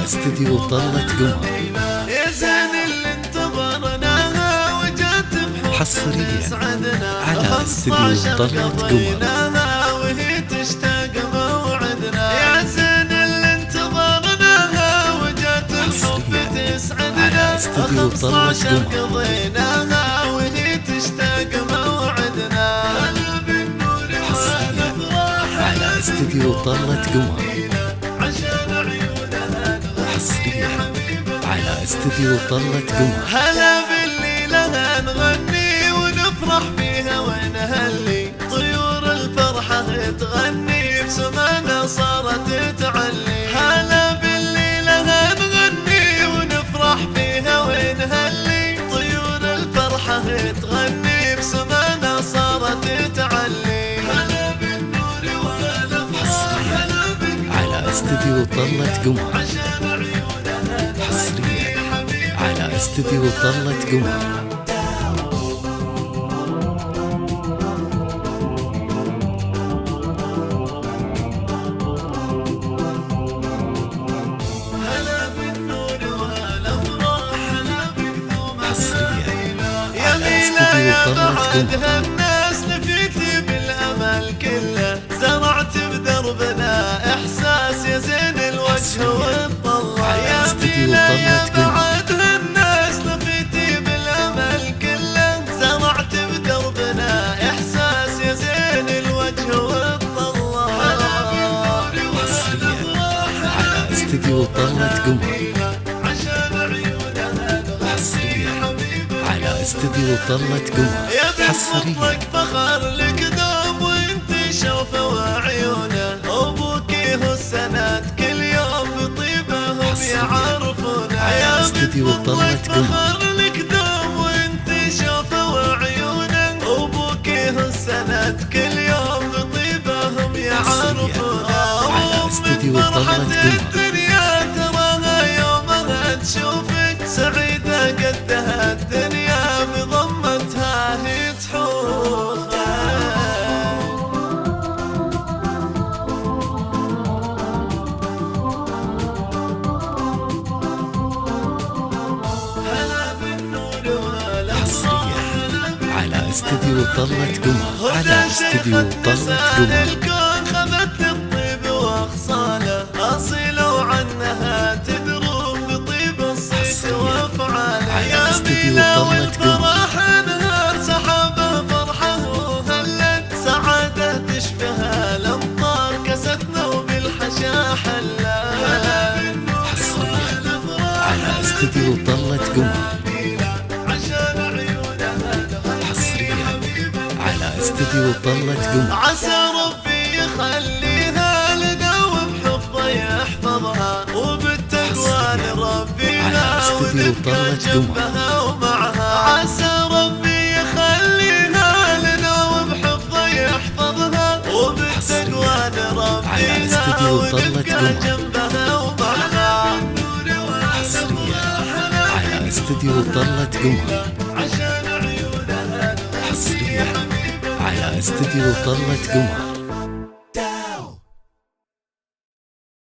استديو طلة قمر يا زين اللي انتظرناها وجت بحب حصريا تسعدنا على استديو طلة قمر وهي تشتاق موعدنا يا زين اللي انتظرناها وجت بحب تسعدنا على استديو طلة قمر قضيناها وهي تشتاق موعدنا حصريا على استديو طلة قمر حصريا على استديو طلة قمر هلا بالليلة نغني ونفرح فيها ونهلي طيور الفرحة تغني بسمانا صارت تعلي هلا بالليلة نغني ونفرح فيها ونهلي طيور الفرحة تغني بسمانا صارت تعلي هلا بالنور والافراح على استديو طلة قمر حصريا على استديو طلة قمر بعدها الناس لفيتي بالامل كله زرعت بدربنا احساس يا زين الوجه والطلة يا ميلة بعدها الناس لفيتي بالامل كله زرعت بدربنا احساس يا زين الوجه والطلة على استديو طلة قمر على استديو طلة قمر حصريا فخر لك دوم وانت شوفه وعيونه ابوك هو السند كل يوم بطيبهم يعرفونه على استديو طلة قمر فخر لك دوم وانت شوفه وعيونه ابوك هو السند كل يوم بطيبهم يعرفونه على استديو طلة قمر الدنيا تراها يومها تشوفك سعيدة قدها الدنيا بضمتها هي تحوفك هلا بالنور حصريا على استديو طلة قمر على استديو طلة قمر الكون خذت الطيب واخصاله اصيله وعنها تدروم بطيب الصيت وافعاله على استديو طلة قمر انهار سحابه فرحه وهلت سعاده تشبه الامطار كستنا وبالحشا حلا حصريا على استديو طلة قمر حصريا على استديو طلة قمر عسى ربي يخليها لنا وبحفظه يحفظها وبالتقوى لربينا ونبقى جنبها ومعها عسى ربي يخليها لنا وبحفظه يحفظها وبالتقوى لربينا ونبقى جنبها ومعها حصريا على استديو طلة قمر حصريا على استديو طلة قمر